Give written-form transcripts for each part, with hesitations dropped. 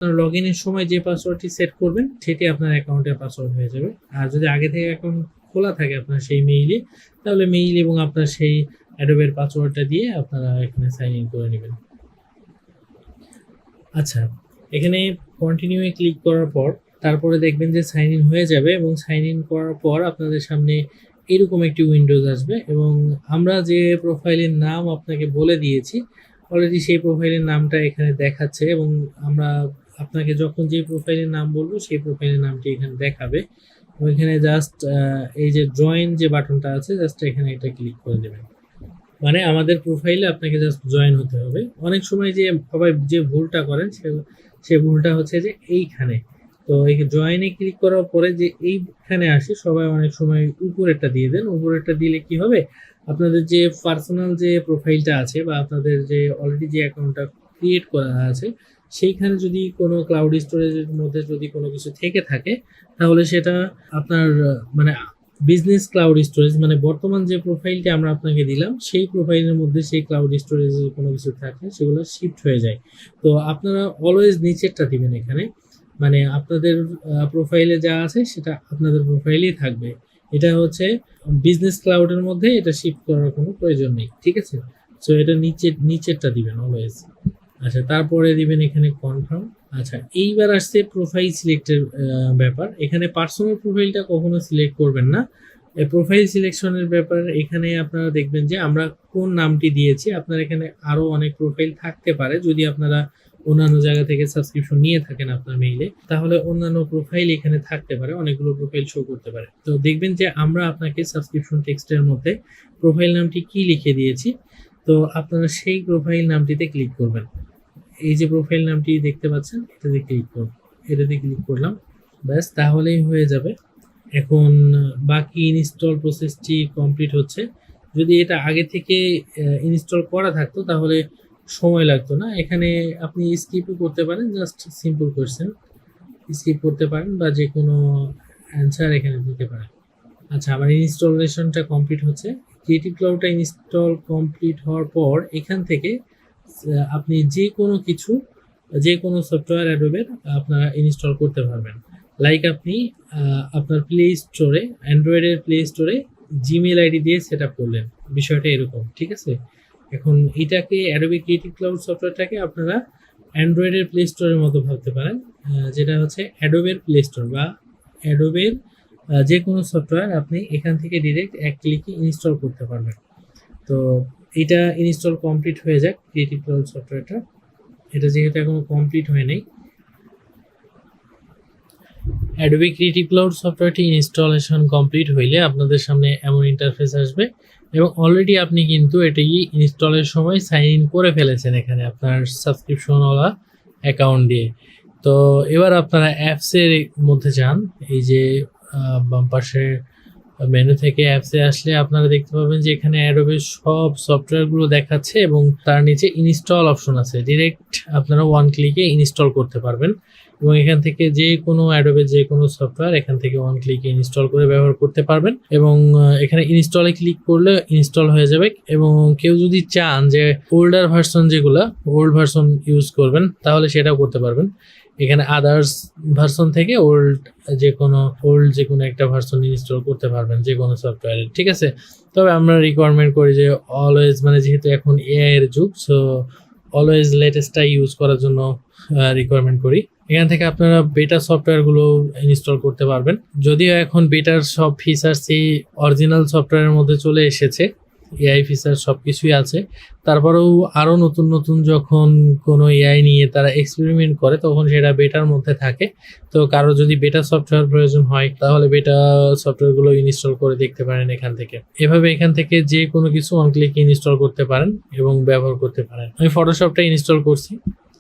Log ইনের সময় যে পাসওয়ার্ডটি সেট করবেন সেটি আপনার অ্যাকাউন্টের পাসওয়ার্ড হয়ে যাবে। আর যদি আগে থেকে অ্যাকাউন্ট খোলা থাকে আপনার সেই মেইলে, তাহলে মেইল এবং আপনার সেই অ্যাডোবের পাসওয়ার্ডটা দিয়ে আপনারা এখানে সাইন ইন করে নেবেন। আচ্ছা, এখানে কন্টিনিউ এ ক্লিক করার পর তারপরে দেখবেন যে সাইন ইন হয়ে যাবে এবং সাইন ইন করার পর আপনাদের সামনে এরকম একটি উইন্ডোজ আসবে এবং আমরা যে প্রোফাইলের নাম আপনাকে বলে দিয়েছি অলরেডি সেই প্রোফাইলের নামটা এখানে দেখাচ্ছে এবং আমরা আপনাকে যখন যে প্রোফাইলের নাম বলবো সেই প্রোফাইলের নামটি এখানে দেখাবে। ওইখানে জাস্ট এই যে জয়েন যে বাটনটা আছে জাস্ট এখানে এটা ক্লিক করে দেবেন। মানে আমাদের প্রোফাইলে আপনাকে জাস্ট জয়েন হতে হবে। অনেক সময় যে সবাই যে ভুলটা করেন সে ভুলটা হচ্ছে যে এইখানে, তো এই জয়েনে ক্লিক করার পরে যে এইখানে আসে সবাই অনেক সময় উপরেরটা দিয়ে দেন। উপরেরটা দিলে কি হবে, আপনাদের যে পার্সোনাল যে প্রোফাইলটা আছে বা আপনাদের যে অলরেডি যে অ্যাকাউন্টটা ক্রিয়েট করা আছে সেইখানে যদি কোনো ক্লাউড স্টোরেজের মধ্যে যদি কোনো কিছু থেকে থাকে তাহলে সেটা আপনার মানে বিজনেস ক্লাউড স্টোরেজ মানে বর্তমান যে প্রোফাইলটা আমরা আপনাকে দিলাম সেই প্রোফাইলের মধ্যে সেই ক্লাউড স্টোরেজে কোনো কিছু থাকলে সেগুলো শিফট হয়ে যায়। তো আপনারা অলওয়েজ নিচেরটা দিবেন এখানে, মানে আপনাদের প্রোফাইলে যা আছে সেটা আপনাদের প্রোফাইলেই থাকবে। এটা হচ্ছে বিজনেস ক্লাউডের মধ্যে এটা শিফট করার কোনো প্রয়োজন নেই, ঠিক আছে? সো এটা নিচেরটা দিবেন অলওয়েজ। আচ্ছা, তারপরে দিবেন এখানে কনফার্ম। আচ্ছা, এইবার আসছে প্রোফাইল সিলেক্টের ব্যাপার। এখানে পার্সোনাল প্রোফাইলটা কখনো সিলেক্ট করবেন না। প্রোফাইল সিলেকশনের ব্যাপার এখানে আপনারা দেখবেন যে আমরা কোন নামটি দিয়েছি। আপনার এখানে আরো অনেক প্রোফাইল থাকতে পারে, যদি আপনারা অন্যান্য জায়গা থেকে সাবস্ক্রিপশন নিয়ে থাকেন আপনার মেইলে, তাহলে অন্যান্য প্রোফাইল এখানে থাকতে পারে, অনেকগুলো প্রোফাইল শো করতে পারে। তো দেখবেন যে আমরা আপনাকে সাবস্ক্রিপশন টেক্সটের মধ্যে প্রোফাইল নামটি কি লিখে দিয়েছি, তো আপনারা সেই প্রোফাইল নামটিতে ক্লিক করবেন। এই যে প্রোফাইল নামটি দেখতে পাচ্ছেন এটাতে ক্লিক করব, এটাতে ক্লিক করলাম, ব্যাস তাহলেই হয়ে যাবে। এখন বাকি ইনস্টল প্রসেসটি কমপ্লিট হচ্ছে। যদি এটা আগে থেকে ইনস্টল করা থাকতো তাহলে সময় লাগতো না। এখানে আপনি স্কিপও করতে পারেন, জাস্ট সিম্পল কোয়েশ্চেন স্কিপ করতে পারেন বা যে কোনো অ্যান্সার এখানে দিতে পারেন। আচ্ছা, আমার ইনস্টলেশনটা কমপ্লিট হচ্ছে। ক্রিয়েটিভ ক্লাউডটা ইনস্টল কমপ্লিট হওয়ার পর এখান থেকে আপনি যে কোনো সফটওয়্যার অ্যাডোবের আপনারা ইনস্টল করতে পারবেন। লাইক আপনি আপনার প্লে স্টোরে, অ্যান্ড্রয়েডের প্লে স্টোরে জিমেল আইডি দিয়ে সেট আপ করলেন, বিষয়টা এরকম, ঠিক আছে? এখন এটাকে অ্যাডোবে ক্রিয়েটিভ ক্লাউড সফটওয়্যারটাকে আপনারা অ্যান্ড্রয়েডের প্লে স্টোরের মতো ভাবতে পারেন, যেটা হচ্ছে অ্যাডোবের প্লে স্টোর বা অ্যাডোবের যে কোনো সফটওয়্যার আপনি এখান থেকে ডিরেক্ট এক ক্লিকে ইনস্টল করতে পারবেন। তো এটা ইনস্টল কমপ্লিট হয়ে যাক ক্রিয়েটিভ ক্লাউড সফটওয়্যারটা। এটা যেহেতু এখনো কমপ্লিট হয় নাই, অ্যাডোবে ক্রিয়েটিভ ক্লাউড সফটওয়্যারটি ইনস্টলেশন কমপ্লিট হইলে আপনাদের সামনে এমন ইন্টারফেস আসবে এবং অলরেডি আপনি কিন্তু এটি ইনস্টলের সময় সাইন ইন করে ফেলেছেন এখানে আপনার সাবস্ক্রিপশনওয়ালা অ্যাকাউন্ট দিয়ে। তো এবার আপনারা অ্যাপসের মধ্যে যান। এই যে বাম পাশে মেনু থেকে অ্যাপসে আসলে আপনারা দেখতে পাবেন যে এখানে অ্যাডোবের সব সফটওয়্যারগুলো দেখাচ্ছে এবং তার নিচে ইনস্টল অপশন আছে। ডিরেক্ট আপনারা ওয়ান ক্লিকে ইনস্টল করতে পারবেন এবং এখান থেকে যে কোনো অ্যাডোবের যে কোনো সফটওয়্যার এখান থেকে ওয়ান ক্লিকে ইনস্টল করে ব্যবহার করতে পারবেন এবং এখানে ইনস্টলে ক্লিক করলে ইনস্টল হয়ে যাবে। এবং কেউ যদি চান যে ওল্ডার ভার্সন, যেগুলো ওল্ড ভার্সন ইউজ করবেন, তাহলে সেটাও করতে পারবেন। এখানে আদার্স ভার্সন থেকে যে কোনো একটা ভার্সন ইনস্টল করতে পারবেন যে কোনো সফটওয়্যারে, ঠিক আছে? তবে আমরা রিকোয়ারমেন্ট করি যে অলওয়েজ, মানে যেহেতু এখন এআই এর যুগ, সো অলওয়েজ লেটেস্টটা ইউজ করার জন্য রিকোয়ারমেন্ট করি। এখান থেকে আপনারা বেটা সফটওয়্যারগুলো ইনস্টল করতে পারবেন। যদিও এখন বেটার সব ফিচার্সই অরিজিনাল সফটওয়্যারের মধ্যে চলে এসেছে, এআই ফিচার সব কিছুই আছে, তারপরেও আরও নতুন নতুন যখন কোনো এআই নিয়ে তারা এক্সপেরিমেন্ট করে তখন সেটা বেটার মধ্যে থাকে। তো কারো যদি বেটা সফটওয়্যার প্রয়োজন হয় তাহলে বেটা সফটওয়্যারগুলো ইনস্টল করে দেখতে পারেন এখান থেকে। এভাবে এখান থেকে যে কোনো কিছু ওয়ান ক্লিকে ইনস্টল করতে পারেন এবং ব্যবহার করতে পারেন। আমি ফটোশপটা ইনস্টল করছি,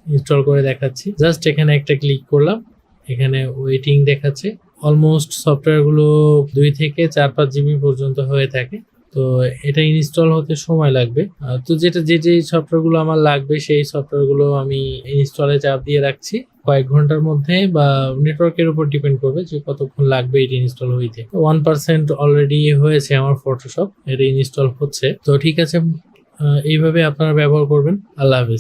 ইনস্টল করে দেখাচ্ছি। জাস্ট এখানে একটা ক্লিক করলাম, এখানে ওয়েটিং দেখাচ্ছে। অলমোস্ট সফটওয়্যারগুলো 2 থেকে 4-5 জিবি পর্যন্ত হয়ে থাকে, তো এটা ইনস্টল হতে সময় লাগবে। তো যে সফটওয়্যারগুলো আমার লাগবে সেই সফটওয়্যারগুলো আমি ইনস্টলে চাপ দিয়ে রাখছি কয়েক ঘন্টার মধ্যে, বা নেটওয়ার্কের উপর ডিপেন্ড করবে যে কতক্ষণ লাগবে এটি ইনস্টল হইতে। 1% অলরেডি হয়েছে আমার ফটোশপ, এটা ইনস্টল হচ্ছে। তো ঠিক আছে, এইভাবে আপনারা ব্যবহার করবেন। আল্লাহ হাফেজ।